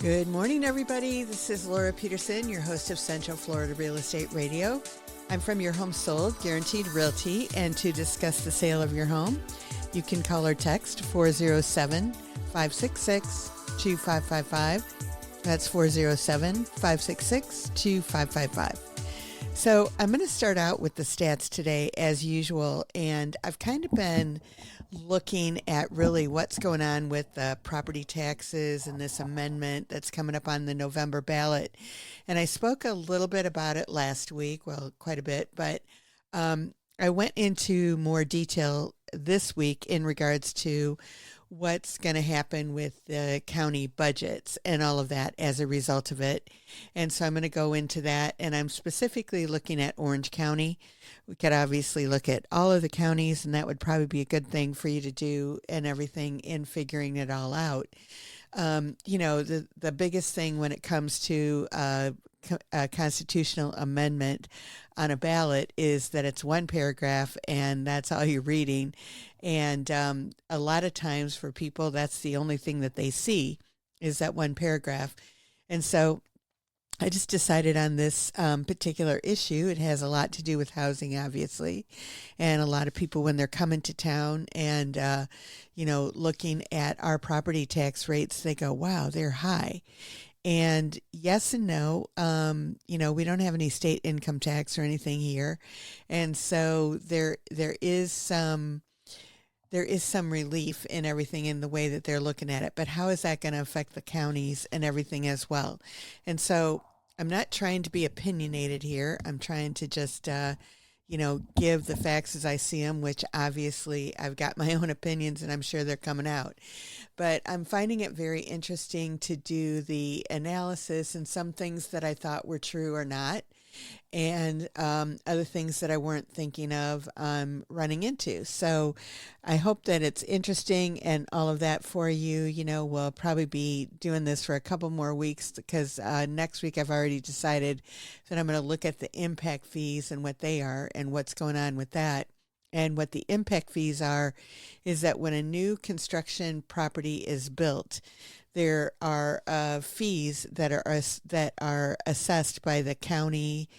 Good morning, everybody. This is Laura Peterson, your host of Central Florida Real Estate Radio. I'm from Your Home Sold, Guaranteed Realty, and to discuss the sale of your home, you can call or text 407-566-2555. That's 407-566-2555. So I'm going to start out with the stats today as usual, and I've kind of been looking at really what's going on with the property taxes and this amendment that's coming up on the November ballot. And I spoke a little bit about it last week, well, quite a bit, but I went into more detail this week in regards to what's going to happen with the county budgets and all of that as a result of it. And so I'm going to go into that, and I'm specifically looking at Orange County. We could obviously look at all of the counties, and that would probably be a good thing for you to do and everything in figuring it all out. The biggest thing when it comes to a constitutional amendment on a ballot is that it's one paragraph and that's all you're reading. And a lot of times for people, that's the only thing that they see is that one paragraph. And so I just decided on this particular issue. It has a lot to do with housing, obviously. And a lot of people, when they're coming to town and, looking at our property tax rates, they go, wow, they're high. And yes and no, we don't have any state income tax or anything here. And so there is some relief in everything in the way that they're looking at it. But how is that going to affect the counties and everything as well? And so I'm not trying to be opinionated here. I'm trying to just, give the facts as I see them, which obviously I've got my own opinions and I'm sure they're coming out. But I'm finding it very interesting to do the analysis and some things that I thought were true or not, and other things that I weren't thinking of running into. So I hope that it's interesting and all of that for you. We'll probably be doing this for a couple more weeks because next week I've already decided that I'm going to look at the impact fees and what they are and what's going on with that. And what the impact fees are is that when a new construction property is built, there are fees that are assessed by the county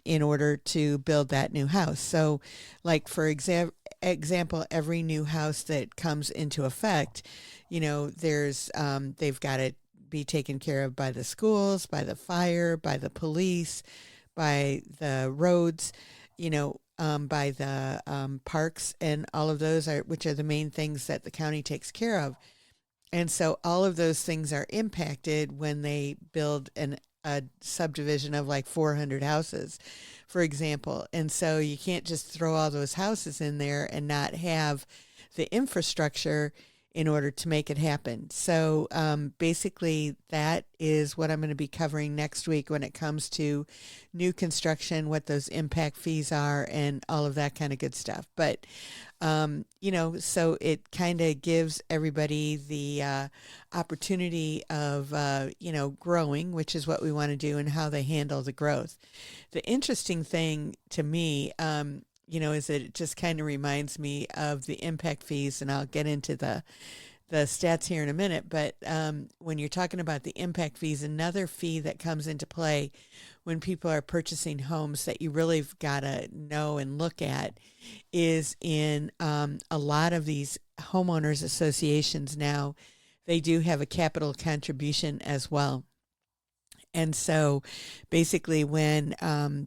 in order to build that new house. So, like for example, every new house that comes into effect, there's they've got to be taken care of by the schools, by the fire, by the police, by the roads, by the parks, and all of those which are the main things that the county takes care of. And so all of those things are impacted when they build a subdivision of like 400 houses, for example. And so you can't just throw all those houses in there and not have the infrastructure in order to make it happen. So basically that is what I'm going to be covering next week when it comes to new construction, what those impact fees are and all of that kind of good stuff. But, so it kind of gives everybody the opportunity of, growing, which is what we want to do, and how they handle the growth. The interesting thing to me, is that it just kind of reminds me of the impact fees, and I'll get into the stats here in a minute. But when you're talking about the impact fees, another fee that comes into play when people are purchasing homes that you really got to know and look at is in a lot of these homeowners associations now, they do have a capital contribution as well. And so basically when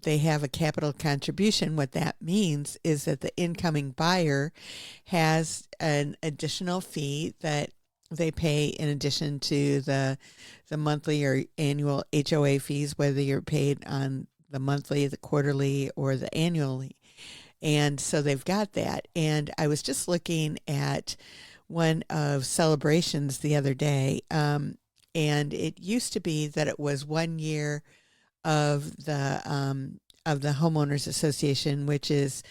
they have a capital contribution, what that means is that the incoming buyer has an additional fee that they pay in addition to the monthly or annual HOA fees, whether you're paid on the monthly, the quarterly, or the annually. And so they've got that. And I was just looking at one of Celebrations the other day, and it used to be that it was 1 year of the homeowners association, which is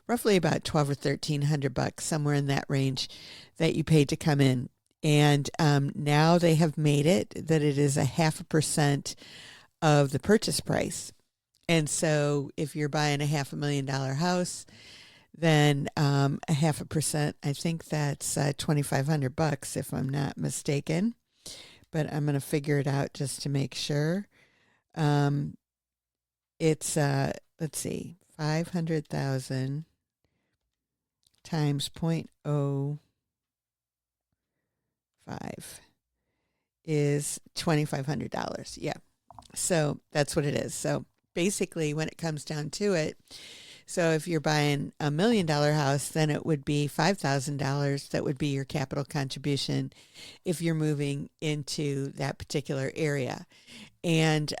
roughly about $1,200 or $1,300, somewhere in that range, that you paid to come in. And now they have made it that it is 0.5% of the purchase price. And so if you're buying a $500,000 house, then 0.5%, I think that's $2,500 if I'm not mistaken. but I'm going to figure it out just to make sure. It's, let's see, 500,000 times 0.05 is $2,500. Yeah. So that's what it is. So basically, when it comes down to it, so if you're buying $1 million house, then it would be $5,000. That would be your capital contribution if you're moving into that particular area. And,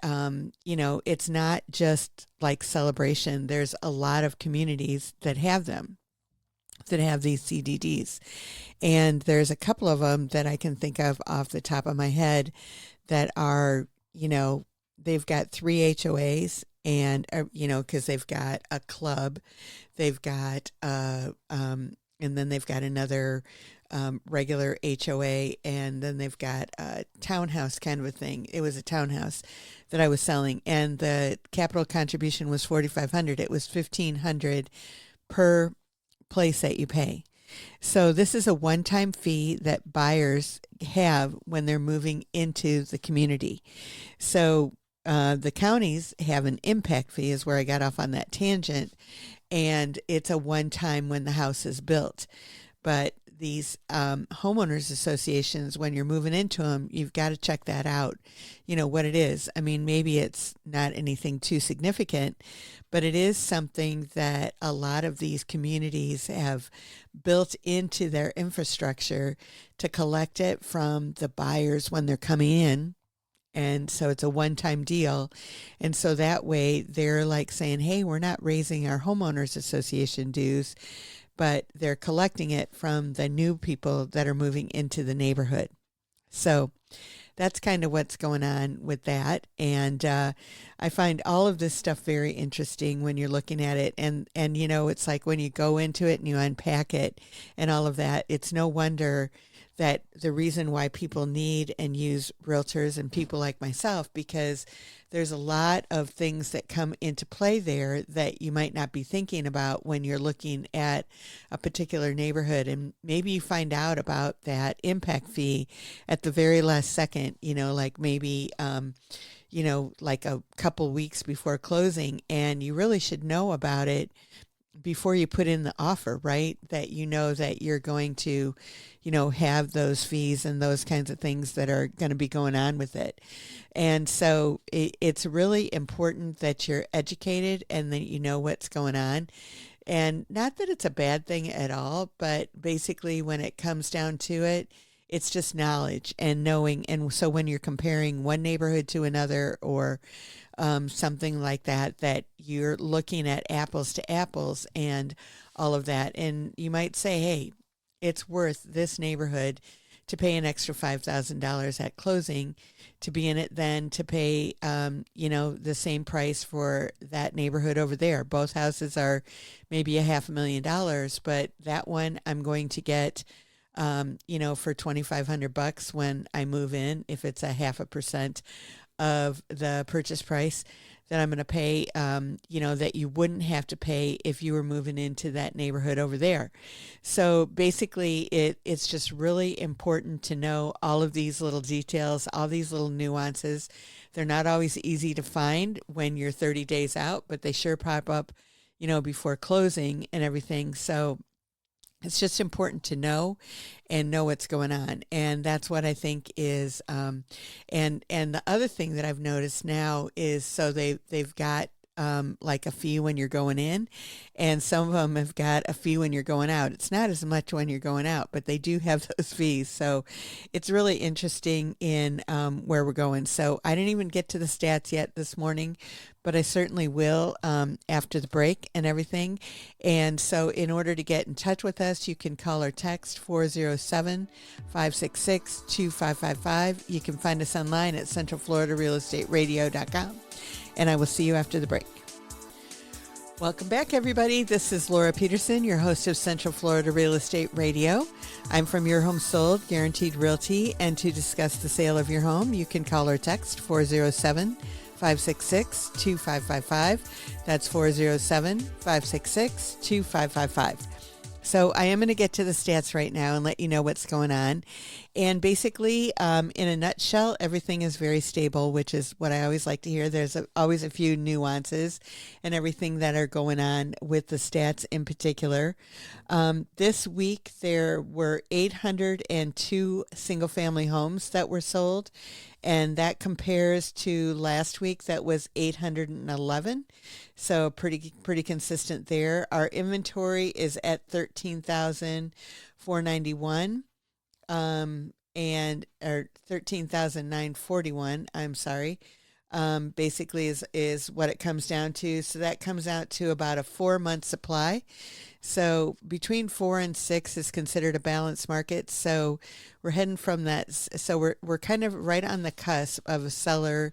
it's not just like Celebration. There's a lot of communities that have them, that have these CDDs. And there's a couple of them that I can think of off the top of my head that are, they've got 3 HOAs and, because they've got a club, they've got, and then they've got another regular HOA, and then they've got a townhouse kind of a thing. It was a townhouse that I was selling, and the capital contribution was $4,500. It was $1,500 per place that you pay. So this is a one-time fee that buyers have when they're moving into the community. So the counties have an impact fee, is where I got off on that tangent, and it's a one-time when the house is built. But these homeowners associations, when you're moving into them, you've got to check that out, what it is. I mean, maybe it's not anything too significant, but it is something that a lot of these communities have built into their infrastructure to collect it from the buyers when they're coming in. And so it's a one-time deal. And so that way they're like saying, hey, we're not raising our homeowners association dues, but they're collecting it from the new people that are moving into the neighborhood. So that's kind of what's going on with that. And I find all of this stuff very interesting when you're looking at it. And it's like when you go into it and you unpack it and all of that, it's no wonder that the reason why people need and use realtors and people like myself, because there's a lot of things that come into play there that you might not be thinking about when you're looking at a particular neighborhood. And maybe you find out about that impact fee at the very last second, like maybe, like a couple weeks before closing, and you really should know about it before you put in the offer, right? That that you're going to, have those fees and those kinds of things that are going to be going on with it. And so it's really important that you're educated and that you know what's going on. And not that it's a bad thing at all, but basically when it comes down to it, it's just knowledge and knowing. And so when you're comparing one neighborhood to another or something like that, that you're looking at apples to apples and all of that. And you might say, hey, it's worth this neighborhood to pay an extra $5,000 at closing to be in it than to pay, the same price for that neighborhood over there. Both houses are maybe $500,000, but that one I'm going to get, for $2,500 when I move in, if it's a 0.5% of the purchase price that I'm going to pay, that you wouldn't have to pay if you were moving into that neighborhood over there. So basically, it's just really important to know all of these little details, all these little nuances. They're not always easy to find when you're 30 days out, but they sure pop up, before closing and everything. So it's just important to know and know what's going on. And that's what I think is, and the other thing that I've noticed now is, so they've got like a fee when you're going in, and some of them have got a fee when you're going out. It's not as much when you're going out, but they do have those fees. So it's really interesting in where we're going. So I didn't even get to the stats yet this morning, but I certainly will after the break and everything. And so in order to get in touch with us, you can call or text 407-566-2555. You can find us online at centralfloridarealestateradio.com. And I will see you after the break. Welcome back, everybody. This is Laura Peterson, your host of Central Florida Real Estate Radio. I'm from Your Home Sold, Guaranteed Realty, and to discuss the sale of your home, you can call or text 407-566-2555. That's 407-566-2555. So I am going to get to the stats right now and let you know what's going on. And basically, in a nutshell, everything is very stable, which is what I always like to hear. There's always a few nuances and everything that are going on with the stats in particular. This week, there were 802 single family homes that were sold, and that compares to last week that was 811. So pretty consistent there. Our inventory is at 13,491 and or 13,941, I'm sorry. Basically is what it comes down to. So that comes out to about a 4 month supply. So between 4 and 6 is considered a balanced market. So we're heading from that. So we're kind of right on the cusp of a seller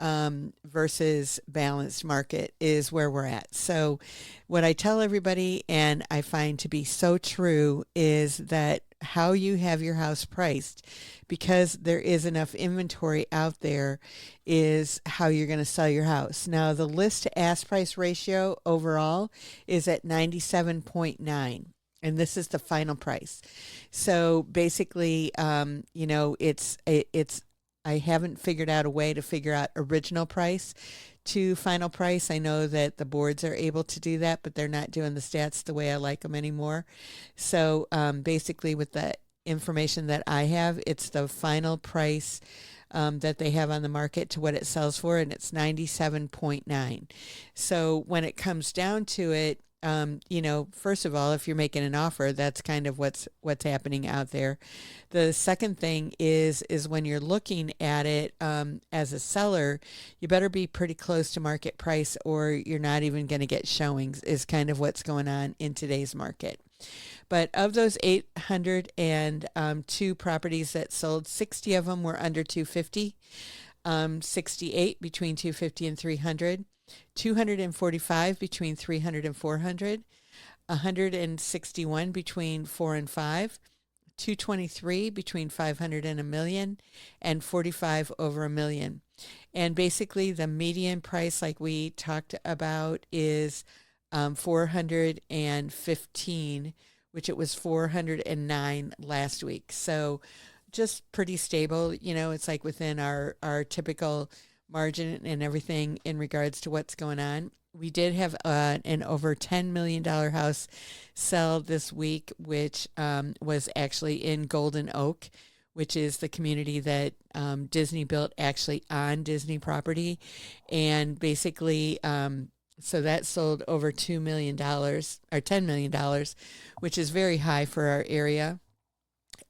versus balanced market is where we're at. So what I tell everybody, and I find to be so true, is that how you have your house priced, because there is enough inventory out there, is how you're going to sell your house. Now, the list to ask price ratio overall is at 97.9. And this is the final price. So basically, it's I haven't figured out a way to figure out original price to final price. I know that the boards are able to do that, but they're not doing the stats the way I like them anymore. So basically, with the information that I have, it's the final price that they have on the market to what it sells for, and it's 97.9. So when it comes down to it, first of all, if you're making an offer, that's kind of what's happening out there. The second thing is when you're looking at it as a seller, you better be pretty close to market price, or you're not even going to get showings, is kind of what's going on in today's market. But of those 802 properties that sold, 60 of them were under 250, 68 between 250 and 300. 245 between 300 and 400, 161 between 4 and 5, 223 between 500 and a million, and 45 over a million. And basically the median price, like we talked about, is 415, which it was 409 last week. So just pretty stable. It's like within our typical margin and everything in regards to what's going on. We did have an over $10 million house sell this week, which was actually in Golden Oak, which is the community that Disney built actually on Disney property. And basically, so that sold over $2 million or $10 million, which is very high for our area.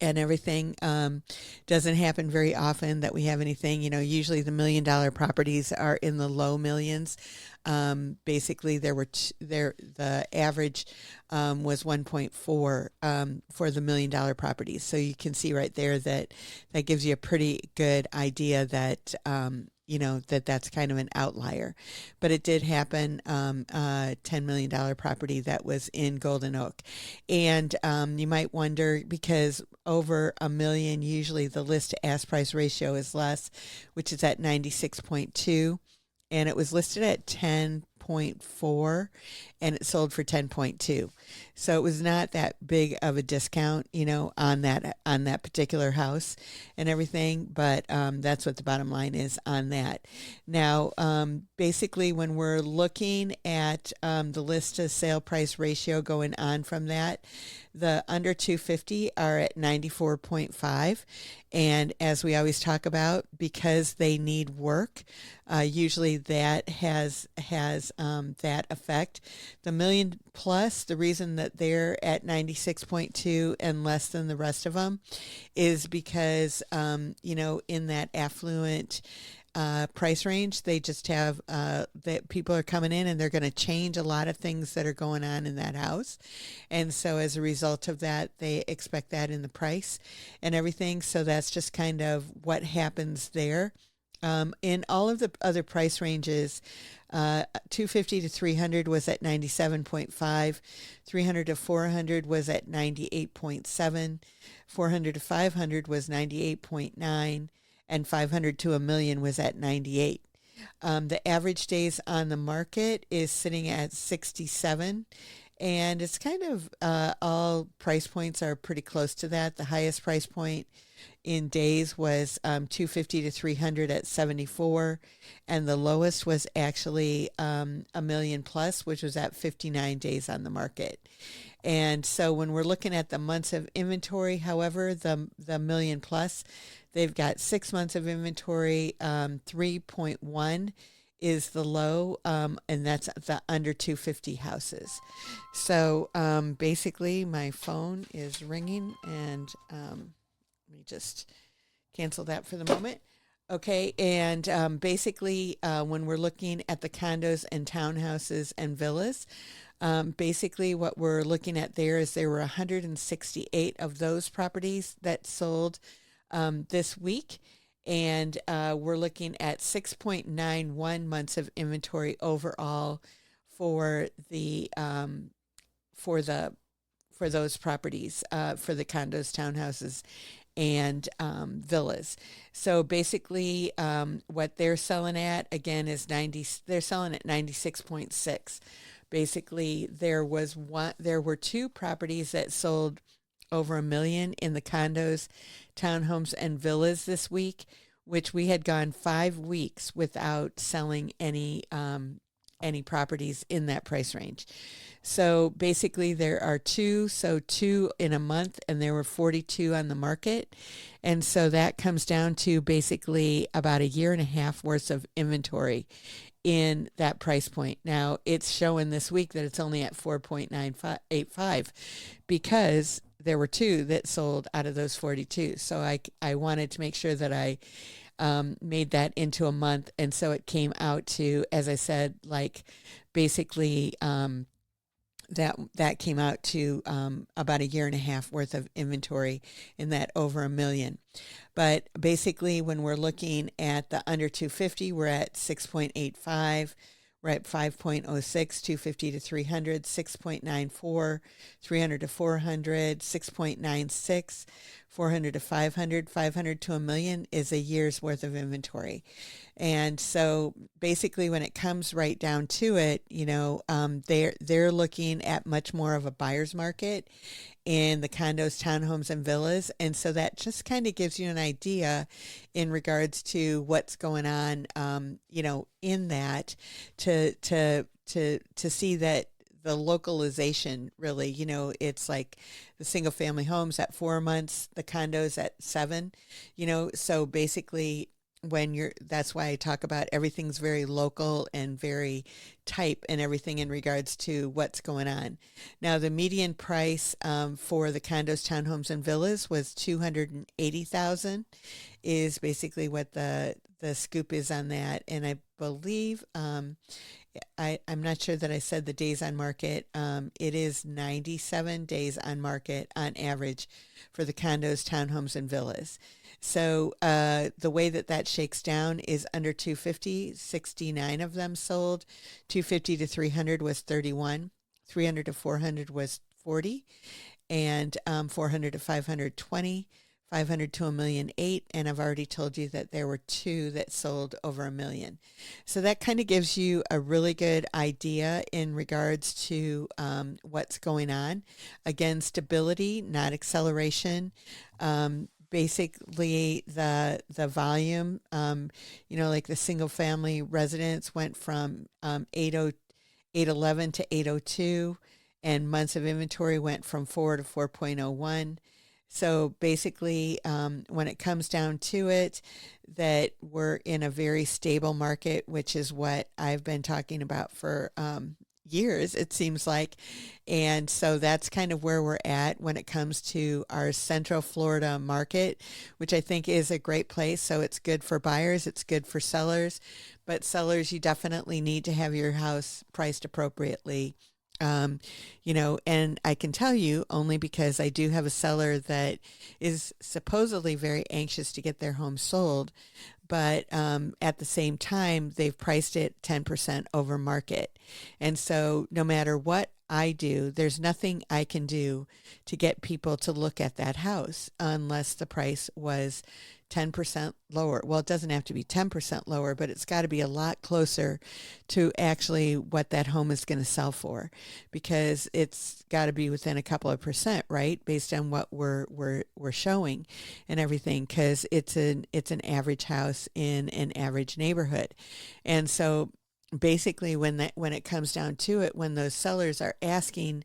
And everything doesn't happen very often that we have anything. Usually the $1 million properties are in the low millions. Basically, the average was 1.4 for the $1 million properties. So you can see right there that gives you a pretty good idea that that's kind of an outlier. But it did happen, $10 million property that was in Golden Oak. And you might wonder, because over $1 million, usually the list to ask price ratio is less, which is at 96.2. And it was listed at 10.4 and it sold for 10.2. So it was not that big of a discount, on that particular house and everything. But that's what the bottom line is on that. Now, basically, when we're looking at the list to sale price ratio going on from that, the under 250 are at 94.5. And as we always talk about, because they need work, usually that has that effect. The million plus, the reason that they're at 96.2 and less than the rest of them is because, in that affluent price range, they just have that people are coming in and they're going to change a lot of things that are going on in that house. And so as a result of that, they expect that in the price and everything. So that's just kind of what happens there. In all of the other price ranges, 250 to 300 was at 97.5, 300 to 400 was at 98.7, 400 to 500 was 98.9, and 500 to a million was at 98. The average days on the market is sitting at 67, and it's kind of all price points are pretty close to that. The highest price point in days was 250 to 300 at 74, and the lowest was actually a million plus, which was at 59 days on the market. And so when we're looking at the months of inventory, however, the million plus, they've got 6 months of inventory. 3.1 is the low, and that's the under 250 houses. So basically, my phone is ringing, and let me just cancel that for the moment. Okay, and basically, when we're looking at the condos and townhouses and villas, basically what we're looking at there were 168 of those properties that sold this week, and we're looking at 6.91 months of inventory overall for the for the for those properties, for the condos, townhouses, and villas. So basically, what they're selling at again is 90. They're selling at 96.6. Basically, there were two properties that sold over a million in the condos, townhomes, and villas this week, which we had gone 5 weeks without selling any properties in that price range. So basically there are two in a month, and there were 42 on the market. And so that comes down to basically about a year and a half worth of inventory in that price point. Now it's showing this week that it's only at 4.985 because there were two that sold out of those 42. So I wanted to make sure that I made that into a month. And so it came out to, as I said, like basically that came out to about a year and a half worth of inventory in that over a million. But basically, when we're looking at the under 250, we're at 6.85. We're at 5.06, 250 to 300, 6.94, 300 to 400, 6.96, 400 to 500, 500 to a million is a year's worth of inventory. And so basically when it comes right down to it, they're looking at much more of a buyer's market in the condos, townhomes, and villas. And so that just kind of gives you an idea in regards to what's going on, in that to see that the localization really, it's like the single family homes at 4 months, the condos at 7, so basically that's why I talk about everything's very local and very type and everything in regards to what's going on. Now, the median price for the condos, townhomes, and villas was $280,000 is basically what the scoop is on that. And I believe, I'm not sure that I said the days on market. It is 97 days on market on average for the condos, townhomes, and villas. So the way that shakes down is under 250, 69 of them sold. 250 to 300 was 31. 300 to 400 was 40. And 400 to 500, 20. 500 to a million, 8. And I've already told you that there were two that sold over a million. So that kind of gives you a really good idea in regards to what's going on. Again, stability, not acceleration. Basically the volume, like the single family residence went from 811 to 802, and months of inventory went from 4 to 4.01. So basically, when it comes down to it, that we're in a very stable market, which is what I've been talking about for years, it seems like. And so that's kind of where we're at when it comes to our Central Florida market, which I think is a great place. So it's good for buyers, it's good for sellers, but sellers, you definitely need to have your house priced appropriately. And I can tell you only because I do have a seller that is supposedly very anxious to get their home sold, but at the same time, they've priced it 10% over market. And so no matter what I do. There's nothing I can do to get people to look at that house unless the price was 10% lower. Well, it doesn't have to be 10% lower, but it's got to be a lot closer to actually what that home is going to sell for, because it's got to be within a couple of percent, right? Based on what we're showing and everything, because it's an average house in an average neighborhood. And so basically when it comes down to it, when those sellers are asking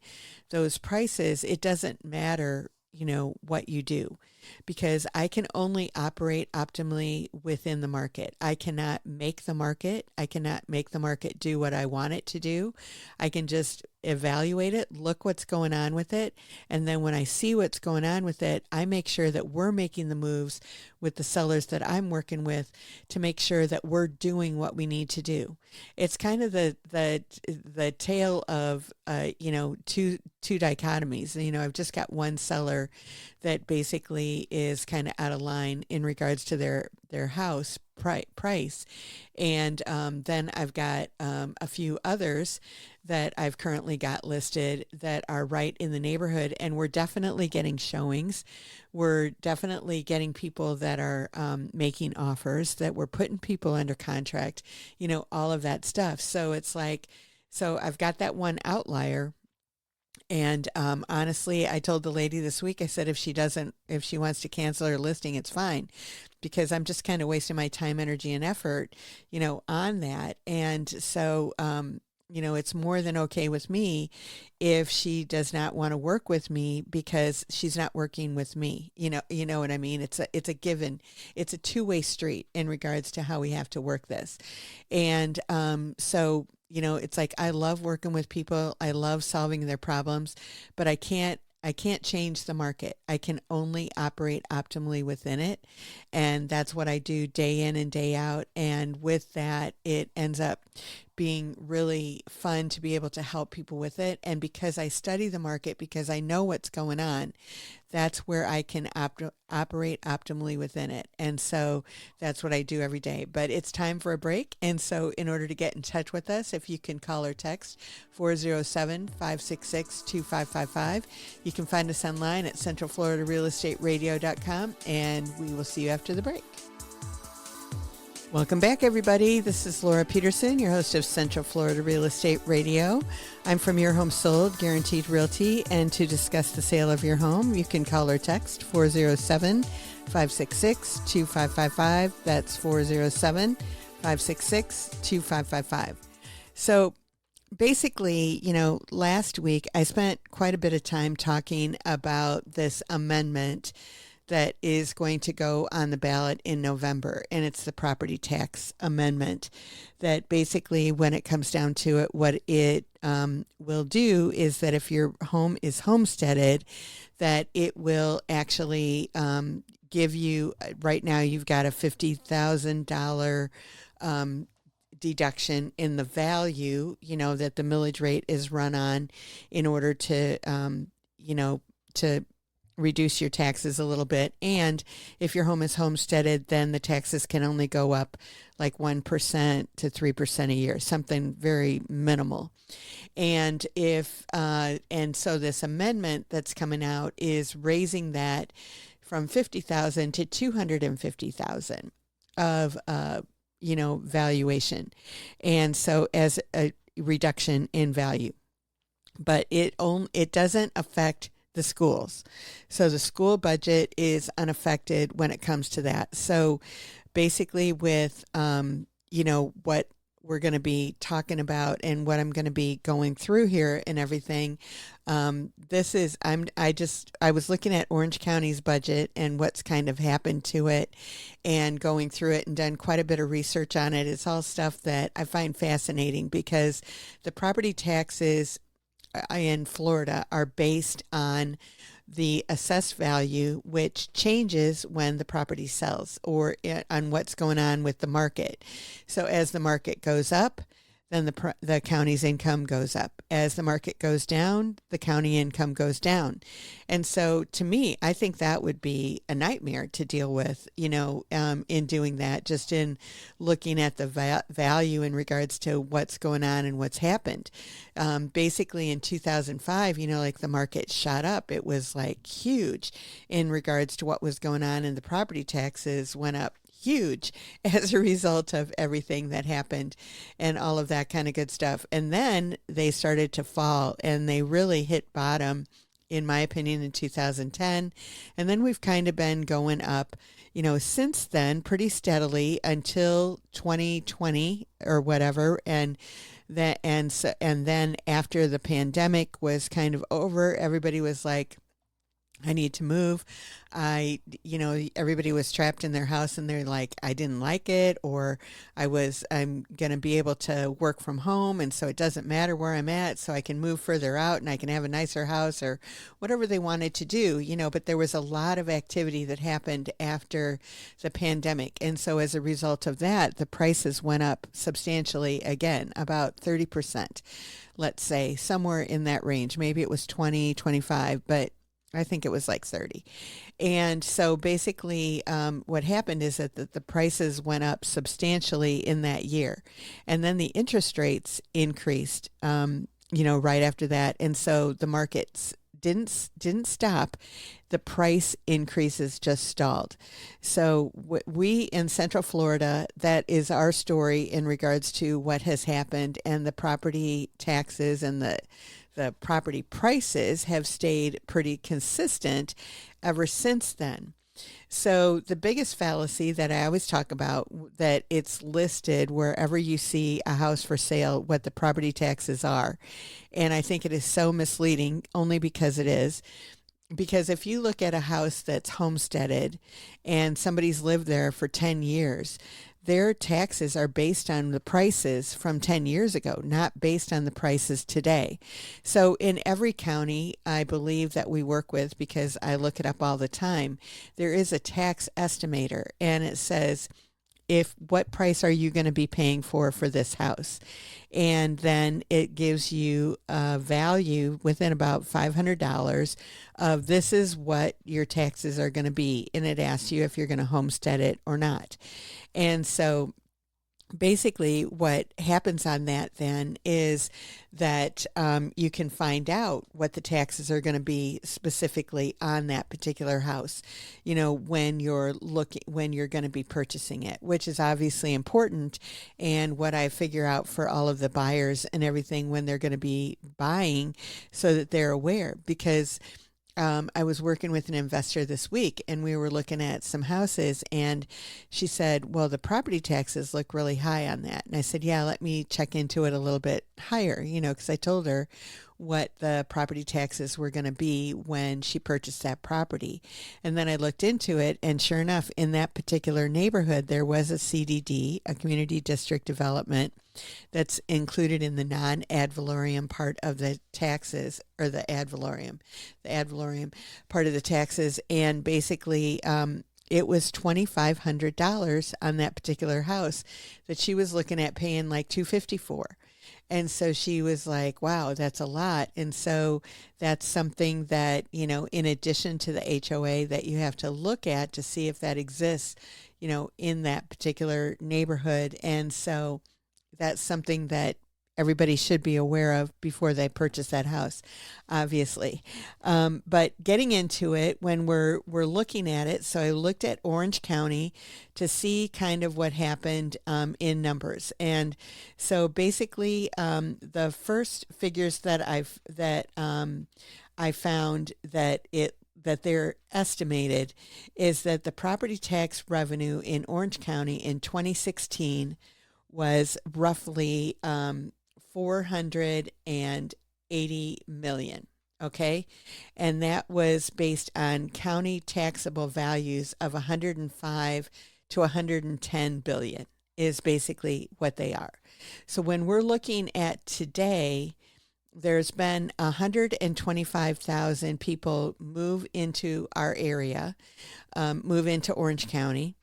those prices, it doesn't matter, what you do, because I can only operate optimally within the market. I cannot make the market. I cannot make the market do what I want it to do. I can just evaluate it, look what's going on with it, and then when I see what's going on with it, I make sure that we're making the moves with the sellers that I'm working with to make sure that we're doing what we need to do. It's kind of the tale of two dichotomies. I've just got one seller that basically is kind of out of line in regards to their house price, and then I've got a few others that I've currently got listed that are right in the neighborhood, and we're definitely getting showings. We're definitely getting people that are making offers, that we're putting people under contract, all of that stuff. So it's like, so I've got that one outlier. And honestly, I told the lady this week, I said, if she wants to cancel her listing, it's fine, because I'm just kind of wasting my time, energy, and effort, on that. And so, it's more than okay with me if she does not want to work with me, because she's not working with me. You know what I mean? It's a given. It's a two-way street in regards to how we have to work this. And so, it's like, I love working with people. I love solving their problems, but I can't change the market. I can only operate optimally within it. And that's what I do day in and day out. And with that, it ends up being really fun to be able to help people with it. And because I study the market, because I know what's going on, that's where I can operate optimally within it. And so that's what I do every day. But it's time for a break. And so in order to get in touch with us, if you can call or text 407-566-2555. You can find us online at centralfloridarealestateradio.com, and we will see you after the break. Welcome back, everybody. This is Laura Peterson, your host of Central Florida Real Estate Radio. I'm from Your Home Sold, Guaranteed Realty, and to discuss the sale of your home, you can call or text 407-566-2555. That's 407-566-2555. So basically, last week I spent quite a bit of time talking about this amendment that is going to go on the ballot in November, and it's the property tax amendment that basically, when it comes down to it, what it will do is that if your home is homesteaded, that it will actually give you, right now you've got a $50,000 deduction in the value, that the millage rate is run on, in order to, to reduce your taxes a little bit. And if your home is homesteaded, then the taxes can only go up like 1% to 3% a year, something very minimal. And and so this amendment that's coming out is raising that from 50,000 to 250,000 of, valuation. And so as a reduction in value, but it doesn't affect the schools. So the school budget is unaffected when it comes to that. So basically with, what we're going to be talking about and what I'm going to be going through here and everything. I was looking at Orange County's budget and what's kind of happened to it, and going through it and done quite a bit of research on it. It's all stuff that I find fascinating, because the property taxes in Florida are based on the assessed value, which changes when the property sells, or on what's going on with the market. So as the market goes up, then the county's income goes up. As the market goes down, the county income goes down. And so to me, I think that would be a nightmare to deal with, in doing that, just in looking at the value in regards to what's going on and what's happened. Basically in 2005, like the market shot up. It was like huge in regards to what was going on, and the property taxes went up huge as a result of everything that happened and all of that kind of good stuff. And then they started to fall, and they really hit bottom, in my opinion, in 2010. And then we've kind of been going up, since then pretty steadily until 2020 or whatever. And then after the pandemic was kind of over, everybody was like, I need to move. Everybody was trapped in their house, and they're like, I didn't like it, or I'm going to be able to work from home. And so it doesn't matter where I'm at, so I can move further out and I can have a nicer house, or whatever they wanted to do, but there was a lot of activity that happened after the pandemic. And so as a result of that, the prices went up substantially again, about 30%, let's say, somewhere in that range. Maybe it was 20, 25, but I think it was like 30. And so basically what happened is that the prices went up substantially in that year. And then the interest rates increased, right after that. And so the markets didn't stop. The price increases just stalled. So we in Central Florida, that is our story in regards to what has happened, and the property taxes and the property prices have stayed pretty consistent ever since then. So the biggest fallacy that I always talk about, that it's listed wherever you see a house for sale, what the property taxes are. And I think it is so misleading, only because it is. Because if you look at a house that's homesteaded and somebody's lived there for 10 years, their taxes are based on the prices from 10 years ago, not based on the prices today. So in every county, I believe, that we work with, because I look it up all the time, there is a tax estimator, and it says, what price are you going to be paying for this house? And then it gives you a value within about $500 of this is what your taxes are going to be. And it asks you if you're going to homestead it or not. And so basically what happens on that then is that you can find out what the taxes are going to be specifically on that particular house, when you're going to be purchasing it, which is obviously important. And what I figure out for all of the buyers and everything when they're going to be buying, so that they're aware. Because I was working with an investor this week, and we were looking at some houses, and she said, well, the property taxes look really high on that. And I said, yeah, let me check into it a little bit higher, because I told her what the property taxes were going to be when she purchased that property. And then I looked into it, and sure enough, in that particular neighborhood, there was a CDD, a community district development, that's included in the non-ad valorem part of the taxes, or the ad valorem part of the taxes. And basically, it was $2,500 on that particular house that she was looking at paying like $250 for. And so she was like, wow, that's a lot. And so that's something that, in addition to the HOA, that you have to look at to see if that exists, in that particular neighborhood. And so that's something that everybody should be aware of before they purchase that house, obviously. But getting into it, when we're looking at it, so I looked at Orange County to see kind of what happened in numbers. And so basically, the first figures that I found that they're estimated is that the property tax revenue in Orange County in 2016 was roughly 480 million. Okay. And that was based on county taxable values of 105 to 110 billion is basically what they are. So when we're looking at today, there's been 125,000 people move into our area, move into Orange County.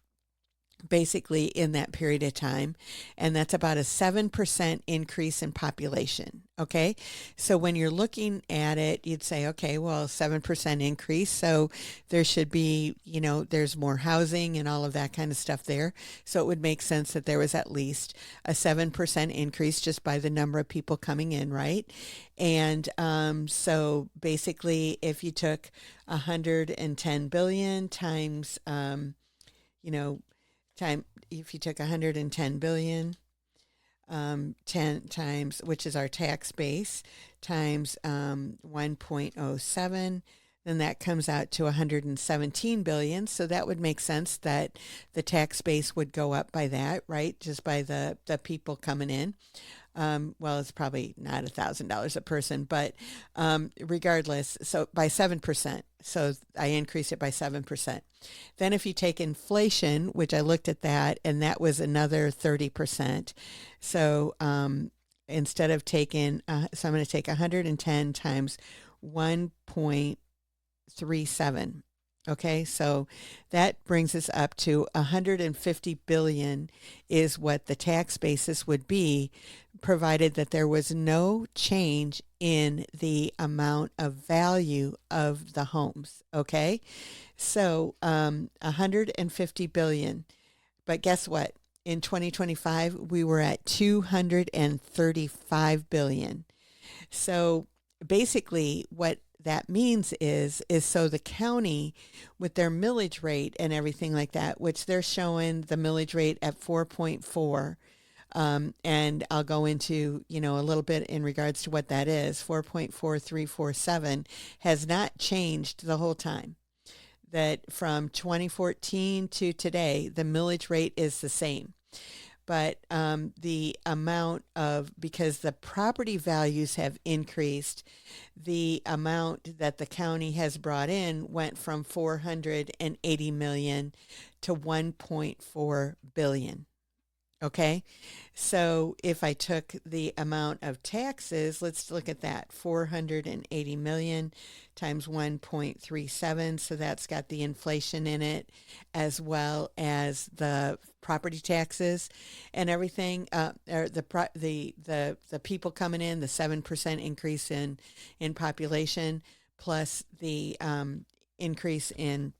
basically in that period of time. And that's about a 7% increase in population. Okay. So when you're looking at it, you'd say, okay, well, 7% increase. So there should be, there's more housing and all of that kind of stuff there. So it would make sense that there was at least a 7% increase just by the number of people coming in, right? And so basically, if you took 110 billion times, you know, time if you took 110 billion 10 times, which is our tax base, times 1.07, then that comes out to 117 billion. So that would make sense that the tax base would go up by that, right? Just by the people coming in. Well, it's probably not $1,000 a person, but regardless, so by 7%. So I increased it by 7%. Then if you take inflation, which I looked at that, and that was another 30%. So instead of taking, so I'm going to take 110 times 1.37. Okay, so that brings us up to 150 billion is what the tax basis would be, provided that there was no change in the amount of value of the homes. Okay, so 150 billion. But guess what? In 2025, we were at 235 billion. So basically, what that means is so the county with their millage rate and everything like that, which they're showing the millage rate at 4.4. And I'll go into, a little bit in regards to what that is. 4.4347 has not changed the whole time. That from 2014 to today, the millage rate is the same. But the amount because the property values have increased, the amount that the county has brought in went from 480 million to 1.4 billion. Okay, so if I took the amount of taxes, let's look at that, 480 million times 1.37. So that's got the inflation in it, as well as the property taxes and everything, or the people coming in, the 7% increase in population, plus the increase in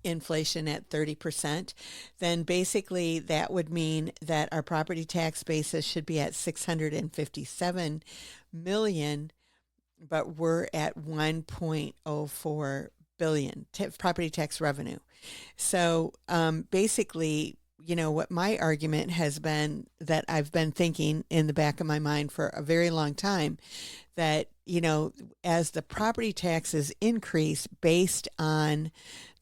inflation at 30%, then basically that would mean that our property tax basis should be at 657 million, but we're at 1.04 billion property tax revenue. So basically, what my argument has been, that I've been thinking in the back of my mind for a very long time, that, as the property taxes increase based on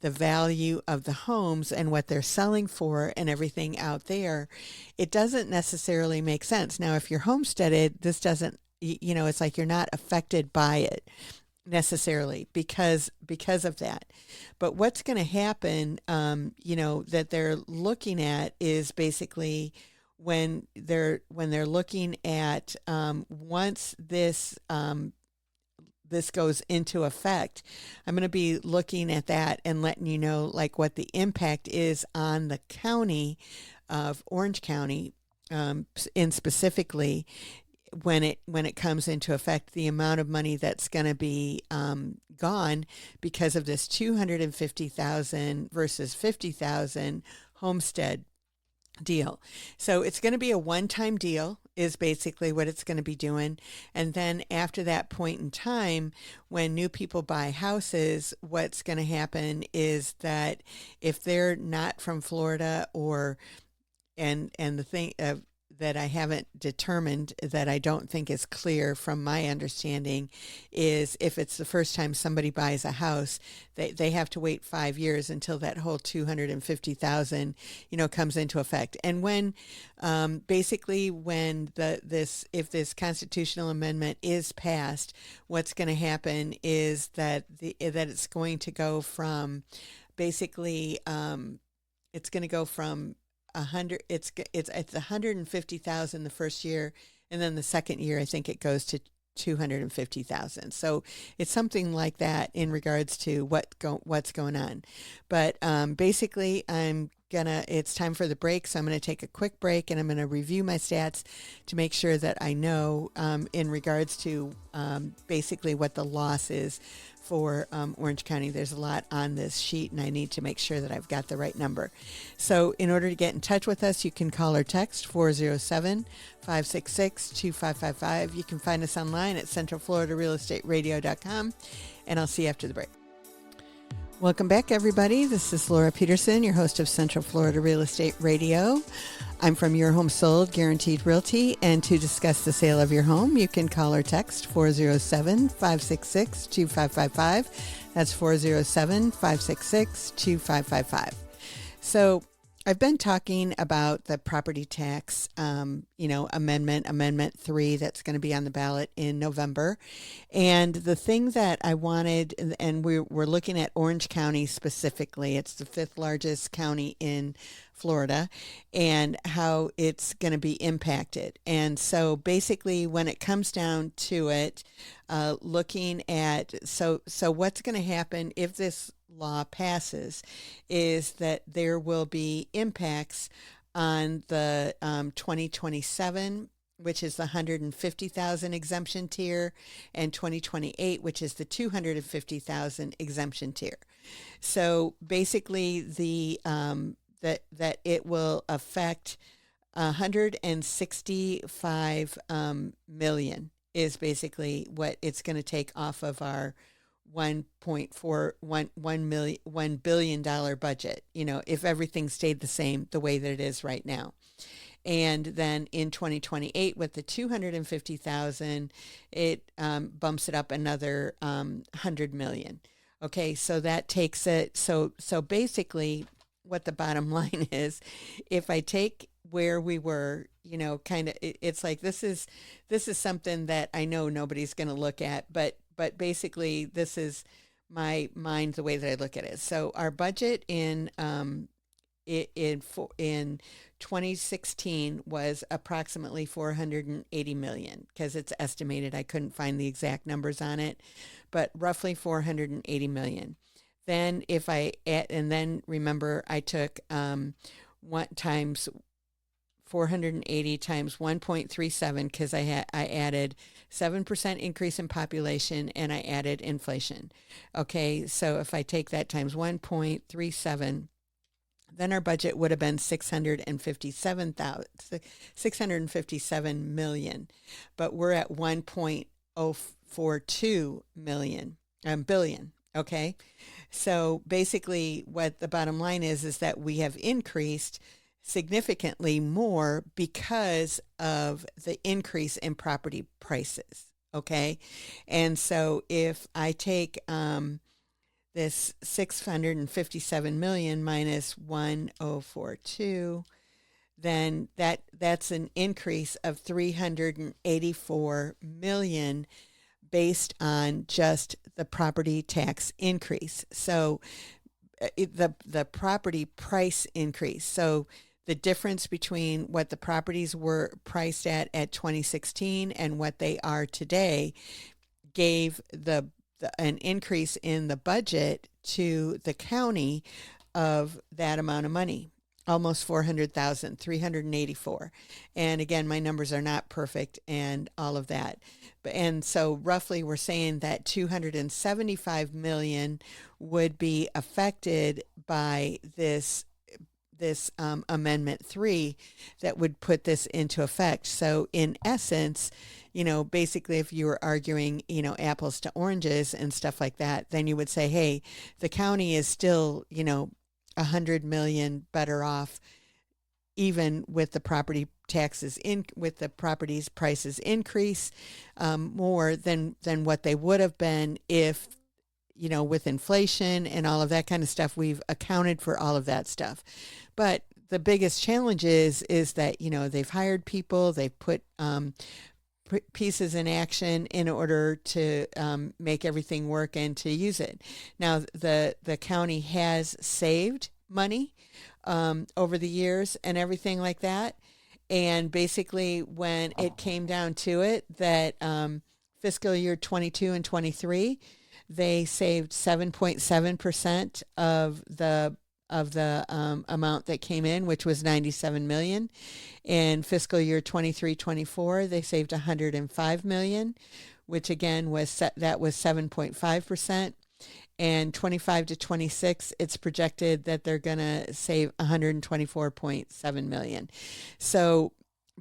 the value of the homes and what they're selling for and everything out there, it doesn't necessarily make sense. Now, if you're homesteaded, this doesn't, it's like you're not affected by it necessarily because of that. But what's going to happen, that they're looking at is basically when they're looking at once this goes into effect, I'm going to be looking at that and letting you know like what the impact is on the county of Orange County, in specifically when it comes into effect, the amount of money that's going to be gone because of this 250,000 versus 50,000 homestead deal. So it's going to be a one-time deal is basically what it's going to be doing. And then after that point in time, when new people buy houses, what's going to happen is that if they're not from Florida and the thing that I haven't determined, that I don't think is clear from my understanding, is if it's the first time somebody buys a house, they have to wait 5 years until that whole 250,000, comes into effect. And when basically when if this constitutional amendment is passed, what's going to happen is that it's going to go from basically it's going to go from 100, it's 150,000 the first year, and then the second year I think it goes to $250,000. So it's something like that in regards to what's going on. But basically, it's time for the break, so I'm going to take a quick break and I'm going to review my stats to make sure that I know in regards to basically what the loss is for Orange County. There's a lot on this sheet and I need to make sure that I've got the right number. So in order to get in touch with us, you can call or text 407-566-2555. You can find us online at centralfloridarealestateradio.com, and I'll see you after the break. Welcome back, everybody. This is Laura Peterson, your host of Central Florida Real Estate Radio. I'm from Your Home Sold Guaranteed Realty, and to discuss the sale of your home, you can call or text 407-566-2555. That's 407-566-2555. So I've been talking about the property tax, Amendment 3 that's going to be on the ballot in November. And the thing that I wanted, and we're looking at Orange County specifically, it's the 5th largest county in Florida, and how it's going to be impacted. And so basically when it comes down to it, looking at, so what's going to happen if this law passes is that there will be impacts on the 2027, which is the 150,000 exemption tier, and 2028, which is the 250,000 exemption tier. So basically that it will affect 165 million is basically what it's going to take off of our $1 billion budget, if everything stayed the same the way that it is right now. And then in 2028 with the 250,000, it bumps it up another 100 million. Okay, so that takes it. So basically what the bottom line is, if I take where we were, it's like this is something that I know nobody's going to look at, but basically this is my mind, the way that I look at it. So our budget in 2016 was approximately 480 million, because it's estimated. I couldn't find the exact numbers on it, but roughly 480 million. Then then remember I took 480 times 1.37, because I added 7% increase in population and I added inflation. Okay, so if I take that times 1.37, then our budget would have been 657 million, but we're at 1.042 billion. Okay, so basically what the bottom line is that we have increased significantly more because of the increase in property prices. Okay, and so if I take this 657 million minus 1042, then that's an increase of 384 million based on just the property tax increase. So the property price increase. So the difference between what the properties were priced at 2016 and what they are today gave an increase in the budget to the county of that amount of money, almost 400,000, 384. And again, my numbers are not perfect and all of that. And so roughly we're saying that 275 million would be affected by this Amendment 3 that would put this into effect. So in essence, basically if you were arguing, apples to oranges and stuff like that, then you would say, hey, the county is still, 100 million better off, even with the property taxes with the property's prices increase more than what they would have been if, with inflation and all of that kind of stuff. We've accounted for all of that stuff. But the biggest challenge is that, they've hired people, they've put pieces in action in order to make everything work and to use it. Now, the county has saved money over the years and everything like that. And basically when it came down to it, that fiscal year 22 and 23, they saved 7.7% of the amount that came in, which was 97 million. In fiscal year 23-24, they saved 105 million, which again was 7.5%. And 25 to 26, it's projected that they're going to save 124.7 million. So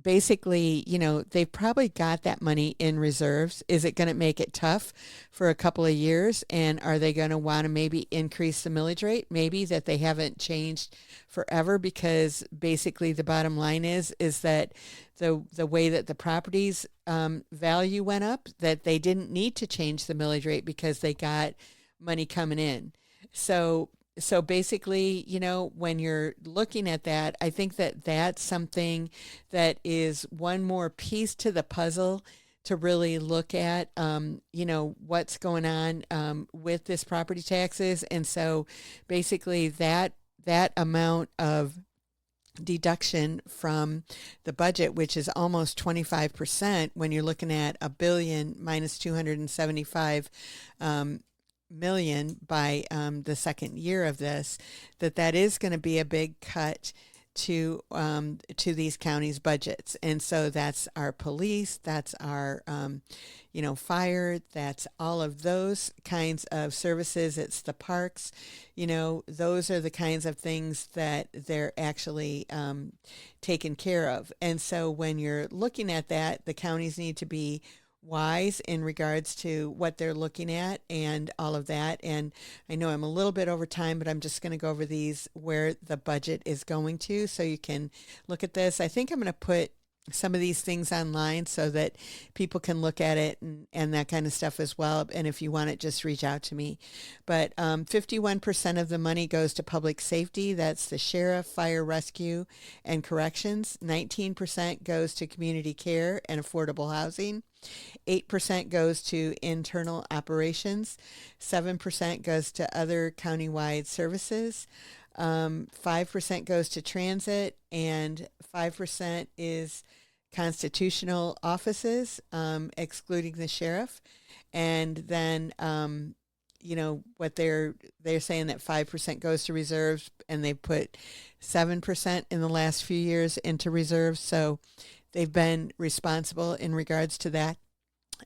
basically, they've probably got that money in reserves. Is it going to make it tough for a couple of years? And are they going to want to maybe increase the millage rate? Maybe that they haven't changed forever, because basically the bottom line is that the way that the property's value went up, that they didn't need to change the millage rate because they got money coming in. So basically, when you're looking at that, I think that that's something that is one more piece to the puzzle to really look at, what's going on with this property taxes. And so basically that amount of deduction from the budget, which is almost 25%, when you're looking at $1 billion minus 275 million by the second year of this, that is going to be a big cut to these counties' budgets. And so that's our police, that's our fire, that's all of those kinds of services. It's the parks, those are the kinds of things that they're actually taken care of. And so when you're looking at that, the counties need to be wise in regards to what they're looking at and all of that. And I know I'm a little bit over time, but I'm just going to go over these where the budget is going to, so you can look at this. I think I'm going to put some of these things online so that people can look at it and that kind of stuff as well. And if you want it, just reach out to me. But 51% of the money goes to public safety. That's the sheriff, fire, rescue, and corrections. 19% goes to community care and affordable housing. 8% goes to internal operations. 7% goes to other countywide services. 5% goes to transit, and 5% is constitutional offices, excluding the sheriff. And then, what they're saying that 5% goes to reserves, and they put 7% in the last few years into reserves. So they've been responsible in regards to that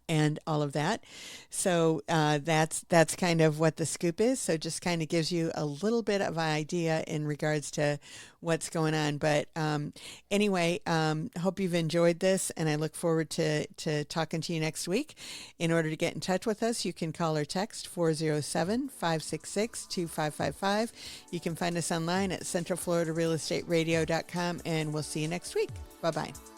and all of that. So that's kind of what the scoop is. So just kind of gives you a little bit of an idea in regards to what's going on. But anyway, hope you've enjoyed this, and I look forward to talking to you next week. In order to get in touch with us, you can call or text 407-566-2555. You can find us online at centralfloridarealestateradio.com, and we'll see you next week. Bye-bye.